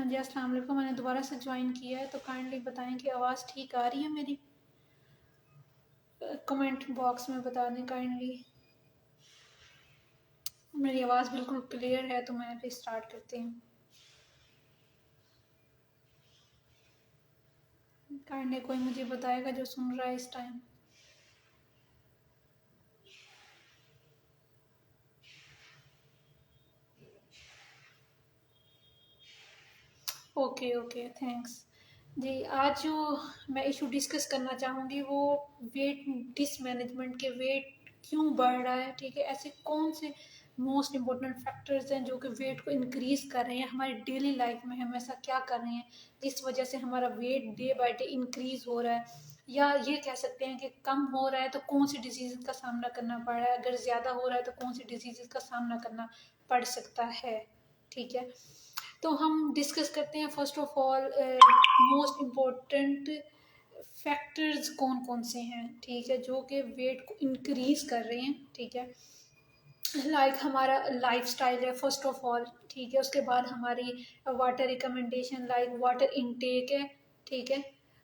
हाँ जी, अस्सलाम वालेकुम। मैंने दोबारा से ज्वाइन किया है, तो काइंडली बताएं कि आवाज़ ठीक आ रही है मेरी। कमेंट बॉक्स में बता दें काइंडली। मेरी आवाज़ बिल्कुल क्लियर है, तो मैं फिर स्टार्ट करती हूँ। काइंडली कोई मुझे बताएगा जो सुन रहा है इस टाइम। ओके ओके, थैंक्स जी। आज जो मैं इशू डिस्कस करना चाहूँगी वो वेट डिसमैनेजमेंट के वेट क्यों बढ़ रहा है, ठीक है। ऐसे कौन से मोस्ट इम्पोर्टेंट फैक्टर्स हैं जो कि वेट को इंक्रीज़ कर रहे हैं हमारी डेली लाइफ में। हम ऐसा क्या कर रहे हैं जिस वजह से हमारा weight day by day increase हो रहा है, या ये कह सकते हैं कि कम हो रहा है तो कौन सी डिजीज़ का सामना करना पड़ रहा है, अगर ज़्यादा हो रहा है तो कौन सी डिजीज़ का सामना करना पड़ सकता है, ठीक है। तो हम डिस्कस करते हैं first of all most important factors कौन कौन से हैं, ठीक है, जो कि वेट को इंक्रीज कर रहे हैं, ठीक है। हमारा लाइफस्टाइल है फर्स्ट ऑफ ऑल, ठीक है। उसके बाद हमारी water recommendation like water intake है, ठीक है।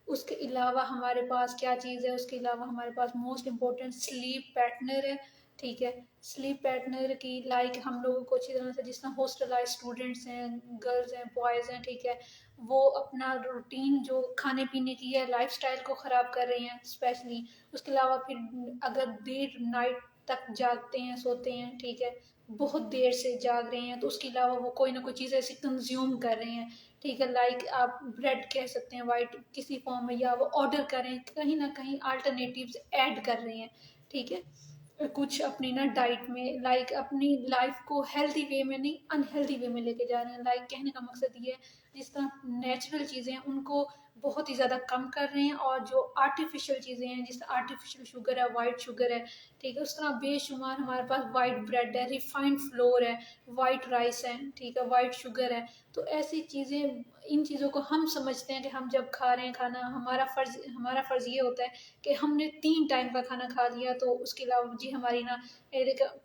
उसके अलावा हमारे पास क्या चीज़ है, उसके अलावा हमारे पास मोस्ट इम्पोर्टेंट स्लीप पैटर्नर है, ठीक है। स्लीप पैटर्नर की हम लोगों को अच्छी तरह से, जिस तरह हॉस्टलाइज स्टूडेंट्स हैं, गर्ल्स हैं, बॉयज़ हैं, ठीक है, वो अपना रूटीन जो खाने पीने की है लाइफस्टाइल को ख़राब कर रहे हैं स्पेशली। उसके अलावा फिर अगर देर नाइट तक जागते हैं, सोते हैं, ठीक है, बहुत देर से जाग रहे हैं, तो उसके अलावा वो कोई ना कोई चीज़ ऐसी कंज्यूम कर रहे हैं, ठीक है। आप ब्रेड कह सकते हैं वाइट किसी फॉर्म में, या वो ऑर्डर करें, कहीं ना कहीं अल्टरनेटिव्स ऐड कर रहे हैं, ठीक है, कुछ अपनी ना डाइट में, अपनी लाइफ को हेल्दी वे में नहीं अनहेल्दी वे में लेके जा रहे हैं। कहने का मकसद ये है, जिस तरह नेचुरल चीज़ें हैं उनको बहुत ही ज़्यादा कम कर रहे हैं, और जो आर्टिफिशियल चीज़ें हैं, जिस तरह आर्टिफिशियल शुगर है, वाइट शुगर है, ठीक है, उस तरह बेशुमार हमारे पास वाइट ब्रेड है, रिफाइंड फ्लोर है, वाइट राइस है, ठीक है, वाइट शुगर है। तो ऐसी चीज़ें, इन चीज़ों को हम समझते हैं कि हम जब खा रहे हैं खाना, हमारा फ़र्ज़ ये होता है कि हमने 3 टाइम का खाना खा लिया, तो उसके अलावा जी हमारी ना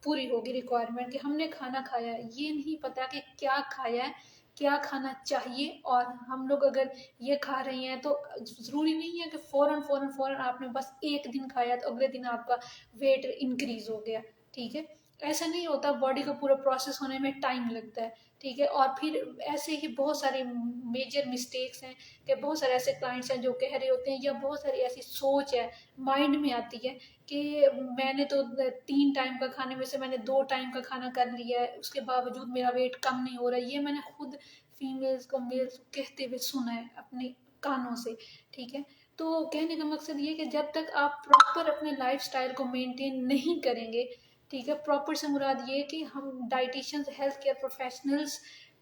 पूरी होगी रिक्वायरमेंट कि हमने खाना खाया है। ये नहीं पता कि क्या खाया है, क्या खाना चाहिए। और हम लोग अगर ये खा रहे हैं तो ज़रूरी नहीं है कि फ़ौरन आपने बस एक दिन खाया तो अगले दिन आपका वेट इंक्रीज़ हो गया, ठीक है। ऐसा नहीं होता, बॉडी का पूरा प्रोसेस होने में टाइम लगता है, ठीक है। और फिर ऐसे ही बहुत सारे मेजर मिस्टेक्स हैं कि बहुत सारे ऐसे क्लाइंट्स हैं जो कह रहे होते हैं, या बहुत सारी ऐसी सोच है माइंड में आती है कि मैंने तो 3 टाइम का खाने में से मैंने 2 टाइम का खाना कर लिया है, उसके बावजूद मेरा वेट कम नहीं हो रहा है। ये मैंने खुद फीमेल्स को मेल्स को कहते हुए सुना है अपने कानों से, ठीक है। तो कहने का मकसद ये है कि जब तक आप प्रॉपर अपने लाइफस्टाइल को मेंटेन नहीं करेंगे, ठीक है, प्रॉपर से मुराद ये कि हम डाइटिशियंस, हेल्थ केयर प्रोफेशनल्स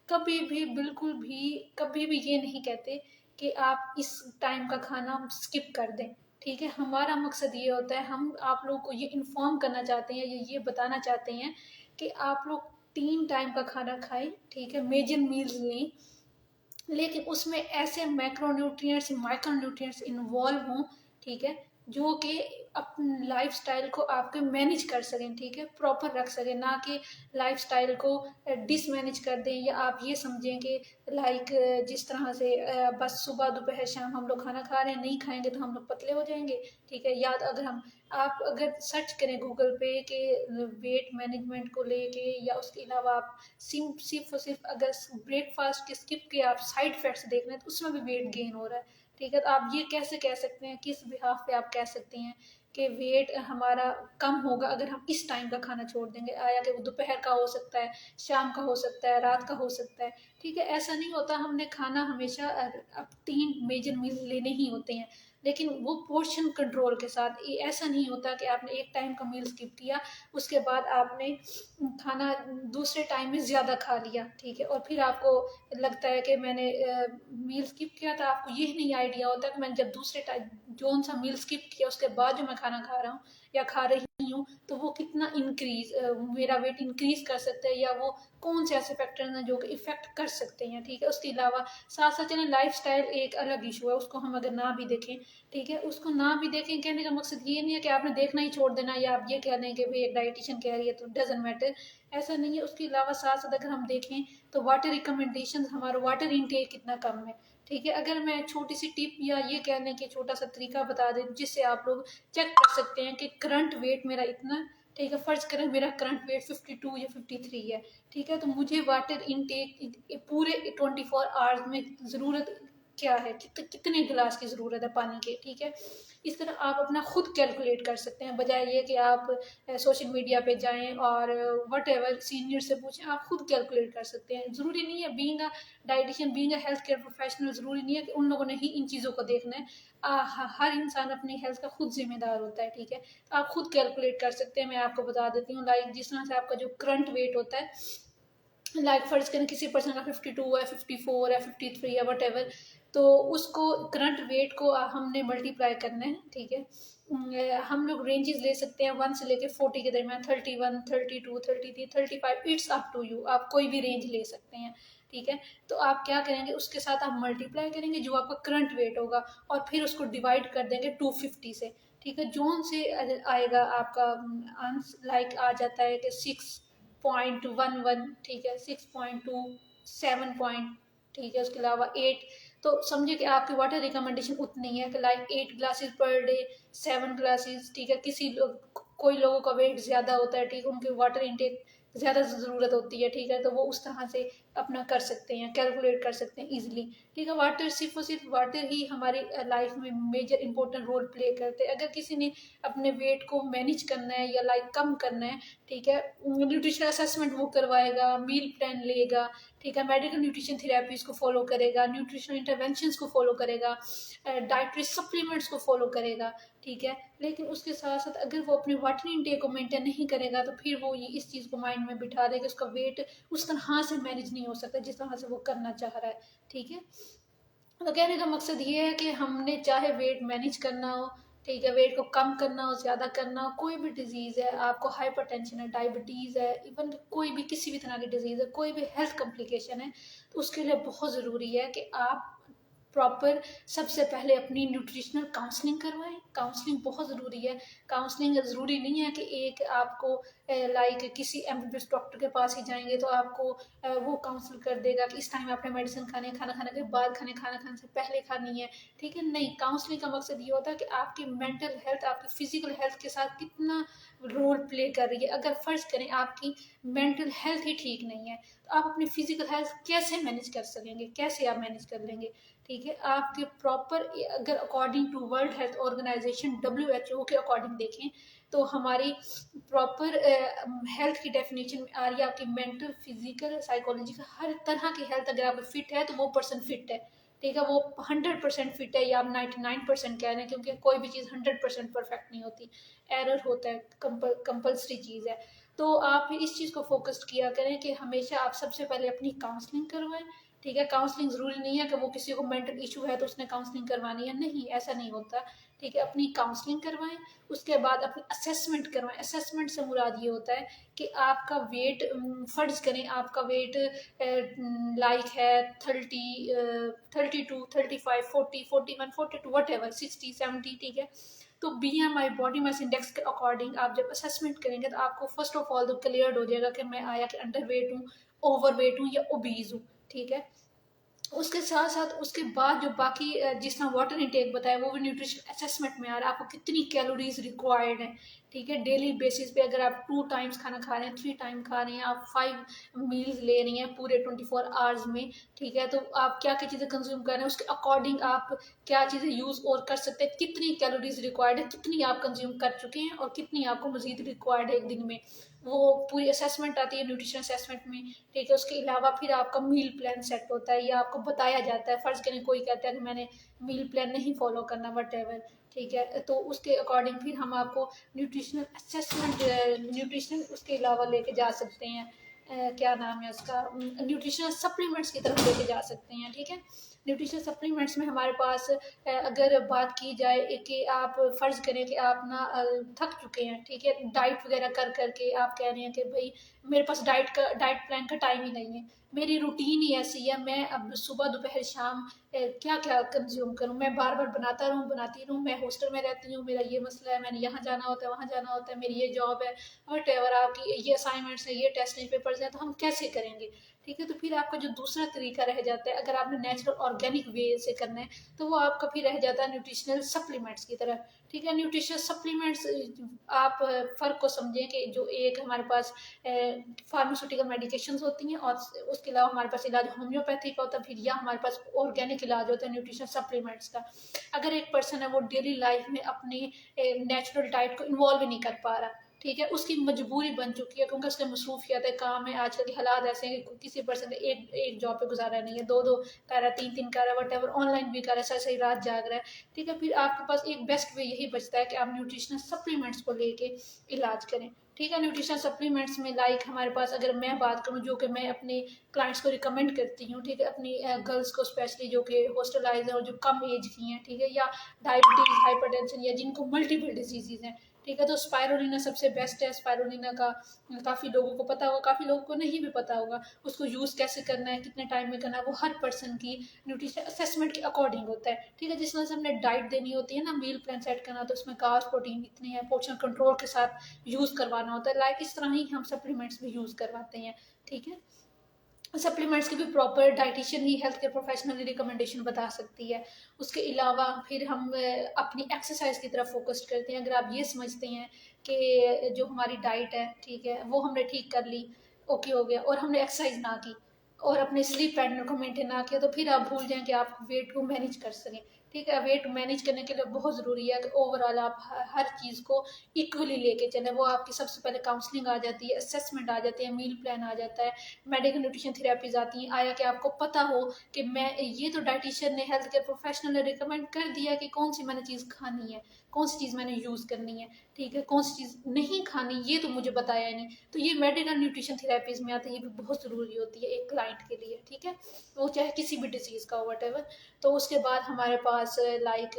कभी भी, बिल्कुल भी, कभी भी ये नहीं कहते कि आप इस टाइम का खाना स्किप कर दें, ठीक है। हमारा मकसद ये होता है, हम आप लोगों को ये इन्फॉर्म करना चाहते हैं, ये बताना चाहते हैं कि आप लोग 3 टाइम का खाना खाएं, ठीक है, मेजर मील्स लें, लेकिन उसमें ऐसे मैक्रोन्यूट्रिएंट्स, माइक्रोन्यूट्रिएंट्स इन्वॉल्व हों, ठीक है, जो कि अपने लाइफस्टाइल को आपके मैनेज कर सकें, ठीक है, प्रॉपर रख सकें, ना कि लाइफस्टाइल को डिसमैनेज कर दें, या आप ये समझें कि जिस तरह से बस सुबह दोपहर शाम हम लोग खाना खा रहे हैं, नहीं खाएंगे तो हम लोग पतले हो जाएंगे, ठीक है। या आप अगर सर्च करें गूगल पे कि वेट मैनेजमेंट को लेके, या उसके अलावा आप सिर्फ और सिर्फ अगर ब्रेकफास्ट के स्किप के आप साइड इफेक्ट्स देख रहे हैं, तो उसमें भी वेट गेन हो रहा है, ठीक है। तो आप ये कैसे कह सकते हैं, किस बिहाफ पे आप कह सकते हैं कि वेट हमारा कम होगा अगर हम इस टाइम का खाना छोड़ देंगे? आया कि वो दोपहर का हो सकता है, शाम का हो सकता है, रात का हो सकता है, ठीक है। ऐसा नहीं होता, हमने खाना हमेशा अब 3 मेजर मील लेने ही होते हैं, लेकिन वो पोर्शन कंट्रोल के साथ। ऐसा नहीं होता कि आपने एक टाइम का मील स्किप किया, उसके बाद आपने खाना दूसरे टाइम में ज़्यादा खा लिया, ठीक है, और फिर आपको लगता है कि मैंने मील स्किप किया था। आपको ये नहीं आइडिया होता कि मैंने जब जोन सा मील स्किप किया उसके बाद जो मैं खाना खा रहा हूँ या खा रही हूँ, तो वो कितना मेरा वेट इंक्रीज कर सकता है, या वो कौन से ऐसे फैक्टर्स हैं जो कि इफेक्ट कर सकते हैं। ठीक है, उसके अलावा साथ साथ चलें, लाइफ स्टाइल एक अलग इशू है, उसको हम अगर ना भी देखें, ठीक है, उसको ना भी देखें, कहने का मकसद ये नहीं है कि आपने देखना ही छोड़ देना, या आप ये कह दें कि भाई एक डाइटिशियन कह रही है तो डजेंट मैटर, ऐसा नहीं है। उसके अलावा साथ साथ अगर हम देखें तो वाटर रिकमेंडेशन, हमारा वाटर इनटेक कितना कम है। ठीक है, अगर मैं छोटी सी टिप या ये कह दें कि छोटा सा तरीका बता दें जिससे आप लोग चेक कर सकते हैं कि करंट वेट मेरा इतना, ठीक है, फर्ज करें मेरा करंट वेट 52 या 53 है, ठीक है, तो मुझे वाटर इनटेक पूरे 24 आवर्स में ज़रूरत क्या है, कितने गिलास की ज़रूरत है पानी के। ठीक है, इस तरह आप अपना खुद कैलकुलेट कर सकते हैं, बजाय ये कि आप सोशल मीडिया पे जाएं और वट एवर सीनियर से पूछें। आप खुद कैलकुलेट कर सकते हैं। ज़रूरी नहीं है being a dietitian, being a health care professional, ज़रूरी नहीं है कि उन लोगों ने ही इन चीज़ों को देखना है। हर इंसान अपनी हेल्थ का खुद जिम्मेदार होता है। ठीक है, तो आप खुद कैलकुलेट कर सकते हैं। मैं आपको बता देती हूँ, लाइक जिस तरह से आपका जो करंट वेट होता है, लाइक फर्ज करें किसी पर्सन का 52 है, 54 है, 53 है, वट एवर, तो उसको करंट वेट को हमने मल्टीप्लाई करना है। ठीक है, हम लोग रेंजेस ले सकते हैं 1 से लेकर 40 के दरमियान, 31, 32, 33, 35, इट्स अप टू यू, आप कोई भी रेंज ले सकते हैं। ठीक है, तो आप क्या करेंगे, उसके साथ आप मल्टीप्लाई करेंगे जो आपका करंट वेट होगा, और फिर उसको डिवाइड कर देंगे 250 से। ठीक है, जोन से आएगा आपका आंसर, लाइक आ जाता है कि 6.11, ठीक है, 6.2, 7 ठीक है, उसके अलावा 8, तो समझिए कि आपकी वाटर रिकमेंडेशन उतनी है कि like 8 glasses per day, 7 glasses. ठीक है, किसी लोग, कोई लोगों का वेट ज़्यादा होता है, ठीक है, उनके वाटर इंटेक ज़्यादा ज़रूरत होती है। ठीक है, तो वो उस तरह से अपना कर सकते हैं, कैलकुलेट कर सकते हैं इजीली। ठीक है, वाटर सिर्फ और सिर्फ वाटर ही हमारी लाइफ में मेजर इंपॉर्टेंट रोल प्ले करते हैं। अगर किसी ने अपने वेट को मैनेज करना है या लाइक कम करना है, ठीक है, न्यूट्रिशन असेसमेंट वो करवाएगा, मील प्लान लेगा, ठीक है, मेडिकल न्यूट्रिशन थेरेपीज को फॉलो करेगा, न्यूट्रिशनल इंटरवेंशंस को फॉलो करेगा, डाइटरी सप्लीमेंट्स को फॉलो करेगा। ठीक है, लेकिन उसके साथ साथ अगर वो अपने वाटर इनटेक को मेंटेन नहीं करेगा, तो फिर वो ये इस चीज़ को माइंड में बिठा देगा कि उसका वेट उस तरह से मैनेज नहीं हो सकता जिस तरह से वो करना चाह रहा है। ठीक है, तो कहने का मकसद ये है कि हमने चाहे वेट मैनेज करना हो, ठीक है, वेट को कम करना हो, ज़्यादा करना हो, कोई भी डिजीज़ है, आपको हाइपरटेंशन है, डायबिटीज़ है, इवन कोई भी किसी भी तरह की डिजीज़ है, कोई भी हेल्थ कॉम्प्लिकेशन है, तो उसके लिए बहुत ज़रूरी है कि आप प्रॉपर सबसे पहले अपनी न्यूट्रिशनल काउंसलिंग करवाएं। काउंसलिंग बहुत ज़रूरी है। काउंसलिंग ज़रूरी नहीं है कि एक आपको लाइक किसी एमबीबीएस डॉक्टर के पास ही जाएंगे तो आपको वो काउंसिल कर देगा कि इस टाइम आपने मेडिसिन खानी है, खाना खाने के बाद खाने, खाना खाने से पहले खानी है। ठीक है, नहीं, काउंसलिंग का मकसद ये होता है कि आपकी मेंटल हेल्थ आपकी फिजिकल हेल्थ के साथ कितना रोल प्ले कर रही है। अगर फर्ज करें आपकी मेंटल हेल्थ ही ठीक नहीं है, तो आप अपनी फिजिकल हेल्थ कैसे मैनेज कर सकेंगे, कैसे आप मैनेज कर लेंगे। ठीक है, आपके प्रॉपर, अगर according to world health organisation WHO के अकॉर्डिंग देखें, तो हमारी प्रॉपर हेल्थ की डेफिनेशन में आ रही है आपकी मेंटल, फिजिकल, साइकोलॉजिकल, हर तरह की हेल्थ। अगर आप फिट है तो वो पर्सन फिट है। ठीक है, वो 100% फिट है, या आप 99% कह रहे हैं, क्योंकि कोई भी चीज़ 100% परफेक्ट नहीं होती, एरर होता है, कंपल्सरी चीज़ है। तो आप इस चीज़ को फोकस किया करें कि हमेशा आप सबसे पहले अपनी काउंसलिंग करवाएं। ठीक है, काउंसलिंग ज़रूरी नहीं है कि वो किसी को मेंटल इशू है तो उसने काउंसलिंग करवानी है, नहीं, ऐसा नहीं होता। ठीक है, अपनी काउंसलिंग करवाएं, उसके बाद अपनी असेसमेंट करवाएं। असेसमेंट से मुराद ये होता है कि आपका वेट, फर्ज करें आपका वेट लाइक है 32, 35, 40, 41, 42, वट एवर, 60, 70। ठीक है, तो BMI बॉडी मास इंडेक्स के अकॉर्डिंग आप जब असेसमेंट करेंगे तो आपको फर्स्ट ऑफ ऑल तो क्लियर हो जाएगा कि मैं आया कि अंडर वेट हूँ, ओवर वेट हूँ, या ओबीज हूँ। ठीक है, उसके साथ साथ उसके बाद जो बाकी जिस तरह वाटर इंटेक बताया वो भी न्यूट्रिशन असेसमेंट में आ रहा है, आपको कितनी कैलोरीज रिक्वायर्ड है। ठीक है, डेली बेसिस पे अगर आप 2 टाइम्स खाना खा रहे हैं, 3 टाइम खा रहे हैं, आप 5 मील्स ले रही हैं पूरे 24 आवर्स में, ठीक है, तो आप क्या क्या चीज़ें कंज्यूम कर रहे हैं, उसके अकॉर्डिंग आप क्या चीज़ें यूज़ और कर सकते हैं, कितनी कैलोरीज रिक्वायर्ड है, कितनी आप कंज्यूम कर चुके हैं और कितनी आपको मजीद रिक्वायर्ड है एक दिन में, वो पूरी असेसमेंट आती है न्यूट्रिशन असेसमेंट में। ठीक है, उसके अलावा फिर आपका मील प्लान सेट होता है, या आपको बताया जाता है। फर्ज करें कोई कहता है कि मैंने मील प्लान नहीं फॉलो करना, वट एवर, ठीक है, तो उसके अकॉर्डिंग फिर हम आपको न्यूट्रिशनल असेसमेंट, न्यूट्रिशन उसके अलावा लेके जा सकते हैं। क्या नाम है उसका, न्यूट्रिशनल सप्लीमेंट्स की तरफ लेके जा सकते हैं। ठीक है, न्यूट्रिशनल सप्लीमेंट्स में हमारे पास अगर बात की जाए कि आप फ़र्ज़ करें कि आप ना थक चुके हैं, ठीक है, डाइट वगैरह कर करके आप कह रहे हैं कि भाई मेरे पास डाइट प्लान का टाइम ही नहीं है, मेरी रूटीन ही ऐसी है, मैं अब सुबह दोपहर शाम क्या क्या कंज्यूम करूँ, मैं बार बार बनाती रहूँ, मैं हॉस्टल में रहती हूँ, मेरा ये मसला है, मैंने यहाँ जाना होता है, वहाँ जाना होता है, मेरी ये जॉब है, वट एवर, आपकी ये असाइनमेंट्स है, ये टेस्ट नहीं पेपर्स हैं, तो हम कैसे करेंगे। ठीक है, तो फिर आपका जो दूसरा तरीका रह जाता है, अगर आपने नेचुरल ऑर्गेनिक वे से करना है, तो वो आपका फिर रह जाता है न्यूट्रिशनल सप्लीमेंट्स की तरफ। ठीक है, न्यूट्रिशनल सप्लीमेंट्स आप फ़र्क को समझें कि जो एक हमारे पास फार्मास्यूटिकल मेडिकेशंस होती हैं, और उसके अलावा हमारे पास इलाज होम्योपैथी का होता है, फिर या हमारे पास ऑर्गेनिक इलाज होता है न्यूट्रिशनल सप्लीमेंट्स का। अगर एक पर्सन है वो डेली लाइफ में अपनी नेचुरल डाइट को इन्वॉल्व ही नहीं कर पा रहा, ठीक है, उसकी मजबूरी बन चुकी है क्योंकि उसकी मसरूफियत है, काम है, आजकल के हालात ऐसे हैं कि किसी पर्सन ने एक एक जॉब पे गुजारा नहीं है, दो दो कर रहा है, तीन तीन कर रहा है, वट एवर, ऑनलाइन भी कर रहा है, सही सही रात जाग रहा है। ठीक है, फिर आपके पास एक बेस्ट वे यही बचता है कि आप न्यूट्रिशनल सप्लीमेंट्स को लेके इलाज करें। ठीक है, न्यूट्रिशनल सप्लीमेंट्स में लाइक हमारे पास अगर मैं बात करूं, जो कि मैं अपने क्लाइंट्स को रिकमेंड करती हूँ, ठीक है, अपनी गर्ल्स को स्पेशली जो कि हॉस्टलाइज है और जो कम एज की हैं, ठीक है, या डायबिटीज़, हाइपरटेंशन, या जिनको मल्टीपल डिजीजेज हैं, ठीक है, तो स्पायरुलिना सबसे बेस्ट है। स्पायरुलिना का काफ़ी लोगों को पता होगा, काफ़ी लोगों को नहीं भी पता होगा, उसको यूज़ कैसे करना है, कितने टाइम में करना है, वो हर पर्सन की न्यूट्रिशन असेसमेंट के अकॉर्डिंग होता है। ठीक है, जिस तरह से हमने डाइट देनी होती है ना, मील प्लान सेट करना, तो उसमें कार्ब्स, प्रोटीन इतने हैं, पोर्शन कंट्रोल के साथ यूज़ करवाना होता है, लाइक इस तरह ही हम सप्लीमेंट्स भी यूज़ करवाते हैं। ठीक है, सप्लीमेंट्स की भी प्रॉपर डाइटिशियन ही हेल्थ केयर प्रोफेशनल रिकमेंडेशन बता सकती है। उसके अलावा फिर हम अपनी एक्सरसाइज की तरफ फोकस करते हैं। अगर आप ये समझते हैं कि जो हमारी डाइट है, ठीक है, वो हमने ठीक कर ली, ओके हो गया, और हमने एक्सरसाइज ना की और अपने स्लीप पैटर्न को मेंटेन ना किया, तो फिर आप भूल जाएं कि आप वेट को मैनेज कर सकें। ठीक है, वेट मैनेज करने के लिए बहुत ज़रूरी है कि ओवरऑल आप हर चीज़ को इक्वली लेके चलें। वो आपकी सबसे पहले काउंसलिंग आ जाती है, असेसमेंट आ जाती है, मील प्लान आ जाता है, मेडिकल न्यूट्रिशन थेरेपीज आती हैं। आया कि आपको पता हो कि मैं ये तो डाइटिशियन ने, हेल्थ केयर प्रोफेशनल ने रिकमेंड कर दिया कि कौन सी मैंने चीज़ खानी है, कौन सी चीज़ मैंने यूज़ करनी है, ठीक है, कौन सी चीज़ नहीं खानी, ये तो मुझे बताया नहीं। तो ये मेडिकल न्यूट्रिशन थेरेपीज में आते हैं, ये भी बहुत ज़रूरी होती है एक क्लाइंट के लिए। ठीक है, वो चाहे किसी भी डिजीज़ का हो, वट एवर। तो उसके बाद हमारे पास लाइक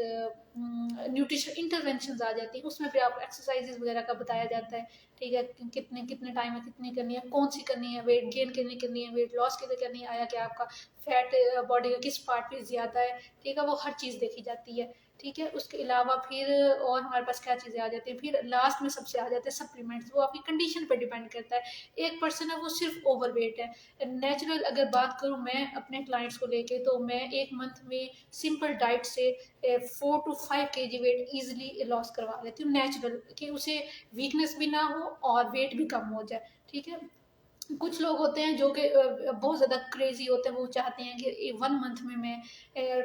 न्यूट्रिशन इंटरवेंशन आ जाती है, उसमें फिर आप एक्सरसाइजेज वगैरह का बताया जाता है। ठीक है, कितने कितने टाइम में कितनी करनी है, कौन सी करनी है, वेट गेन के लिए करनी है, वेट लॉस के लिए करनी है, आया कि आपका फैट बॉडी का किस पार्ट पे ज़्यादा है, ठीक है, वो हर चीज़ देखी जाती है। ठीक है, उसके अलावा फिर और हमारे पास क्या चीज़ें आ जाती हैं, फिर लास्ट में सबसे आ जाते हैं सप्लीमेंट्स। वो आपकी कंडीशन पर डिपेंड करता है। एक पर्सन है वो सिर्फ ओवरवेट है, नेचुरल अगर बात करूँ मैं अपने क्लाइंट्स को लेके, तो मैं एक मंथ में सिंपल डाइट से 4 to 5 kg weight easily loss करवा लेती हूँ, नेचुरल, कि उसे वीकनेस भी ना हो और वेट भी कम हो जाए। ठीक है, कुछ लोग होते हैं जो कि बहुत ज़्यादा क्रेजी होते हैं, वो चाहते हैं कि 1 मंथ में मैं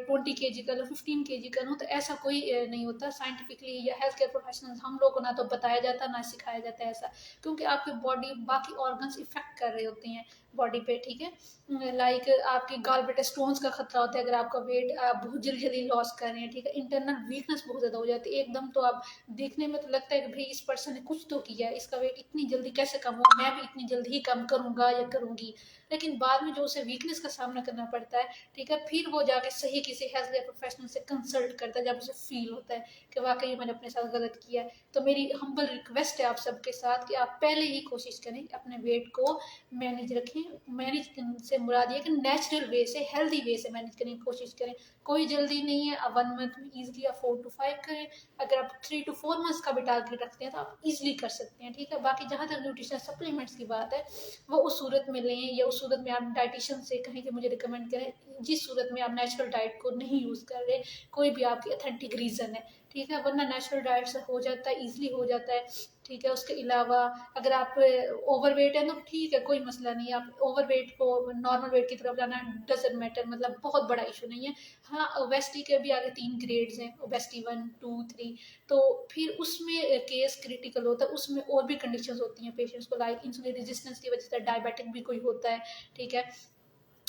20 kg कर लूँ, 15 kg कर लूँ, तो ऐसा कोई नहीं होता साइंटिफिकली, या हेल्थ केयर प्रोफेशनल्स हम लोग को ना तो बताया जाता ना सिखाया जाता है ऐसा, क्योंकि आपकी बॉडी बाकी ऑर्गन्स इफेक्ट कर रहे होते हैं बॉडी पे। ठीक है, लाइक आपके गॉल ब्लैडर स्टोन्स का खतरा होता है अगर आपका वेट आप बहुत जल्दी जल्दी लॉस कर रहे हैं। ठीक है, इंटरनल वीकनेस बहुत ज़्यादा हो जाती है एकदम, तो आप देखने में तो लगता है कि भाई इस पर्सन ने कुछ तो किया है, इसका वेट इतनी जल्दी कैसे कम हुआ, मैं भी इतनी जल्दी ही कम करूंगा या करूंगी। लेकिन बाद में जो उसे वीकनेस का सामना करना पड़ता है, ठीक है, फिर वो जाके सही किसी हेल्थ केयर प्रोफेशनल से कंसल्ट करता है, जब उसे फील होता है कि वाकई मैंने अपने साथ गलत किया है। तो मेरी हम्बल रिक्वेस्ट है आप सबके साथ कि आप पहले ही कोशिश करें अपने वेट को मैनेज रखें। मैनेज से मुराद ये कि नेचुरल वे से, हेल्दी वे से मैनेज करने की कोशिश करें। कोई जल्दी नहीं है, आप 1 मंथ में ईजिली आप 4 to 5 करें। अगर आप 3 to 4 मंथ्स का भी टारगेट रखते हैं तो आप इजीली कर सकते हैं। ठीक है, बाकी जहाँ तक न्यूट्रिशनल सप्लीमेंट्स की बात है, वो उस सूरत में लें या उस सूरत में आप डाइटिशियन से कहें कि मुझे रिकमेंड करें, जिस सूरत में आप नेचुरल डाइट को नहीं यूज़ कर रहे, कोई भी आपकी अथेंटिक रीज़न है। ठीक है, वरना नेचुरल डाइट से हो जाता है, ईजिली हो जाता है। ठीक है, उसके अलावा अगर आप ओवरवेट है तो ठीक है, कोई मसला नहीं है, आप ओवरवेट को नॉर्मल वेट की तरफ लाना डजेंट मैटर, मतलब बहुत बड़ा इशू नहीं है। हाँ, ओबेसिटी के भी आगे 3 ग्रेड्स हैं, ओबेसिटी 1 2 3। तो फिर उसमें केस क्रिटिकल होता है, उसमें और भी कंडीशंस होती हैं पेशेंट्स को, लाइक इंसुलिन रेजिस्टेंस की वजह से डायबिटिक भी कोई होता है। ठीक है,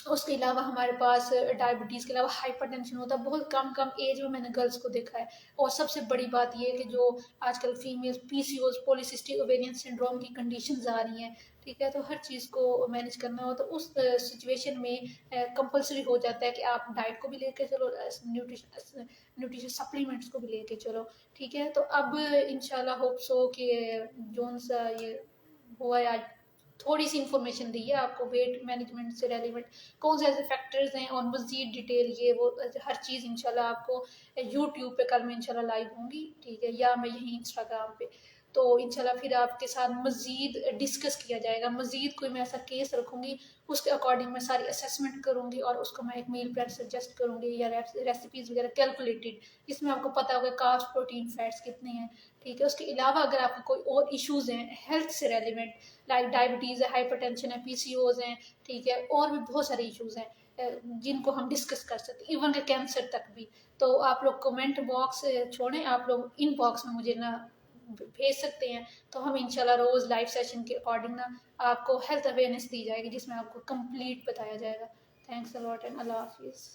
उसके अलावा हमारे पास डायबिटीज़ के अलावा हाइपरटेंशन होता है बहुत कम कम एज में, मैंने गर्ल्स को देखा है। और सबसे बड़ी बात ये है कि जो आजकल females PCOS polycystic ovarian syndrome की कंडीशंस आ रही हैं, ठीक है, तो हर चीज़ को मैनेज करना हो तो उस सिचुएशन में कंपलसरी हो जाता है कि आप डाइट को भी लेके चलो, न्यूट्रिशन सप्लीमेंट्स को भी लेके चलो, ठीक है। तो अब इंशाल्लाह होप सो कि जोन सा ये हुआ है आज, थोड़ी सी इन्फॉर्मेशन दी है आपको वेट मैनेजमेंट से रेलिवेंट कौन से ऐसे फैक्टर्स हैं, और मजीद डिटेल ये वो हर चीज़ इंशाल्लाह आपको यूट्यूब पे कल मैं इंशाल्लाह लाइव होंगी, ठीक है, या मैं यहीं इंस्टाग्राम पे, तो इंशाल्लाह फिर आपके साथ मजीद डिस्कस किया जाएगा। मजीद कोई मैं ऐसा केस रखूँगी, उसके अकॉर्डिंग मैं सारी असेसमेंट करूँगी और उसको मैं एक मील प्लान सजेस्ट करूँगी या रेसिपीज़ वगैरह कैलकुलेटेड, इसमें आपको पता होगा कार्ब्स प्रोटीन फैट्स कितने हैं, ठीक है। उसके अलावा अगर आपको कोई और इश्यूज़ हैं हेल्थ से रेलिवेंट, लाइक डायबिटीज़ है, हाइपरटेंशन है, पीसीओज हैं, ठीक है, और भी बहुत सारे इश्यूज़ हैं जिनको हम डिस्कस कर सकते हैं, इवन के कैंसर तक भी। तो आप लोग कमेंट बॉक्स छोड़ें, आप लोग इन बॉक्स में मुझे ना भेज सकते हैं, तो हम इंशाल्लाह रोज़ लाइव सेशन के अकॉर्डिंग ना आपको हेल्थ अवेयरनेस दी जाएगी जिसमें आपको कंप्लीट बताया जाएगा। थैंक्स अ लॉट एंड अल्लाह हाफिज़।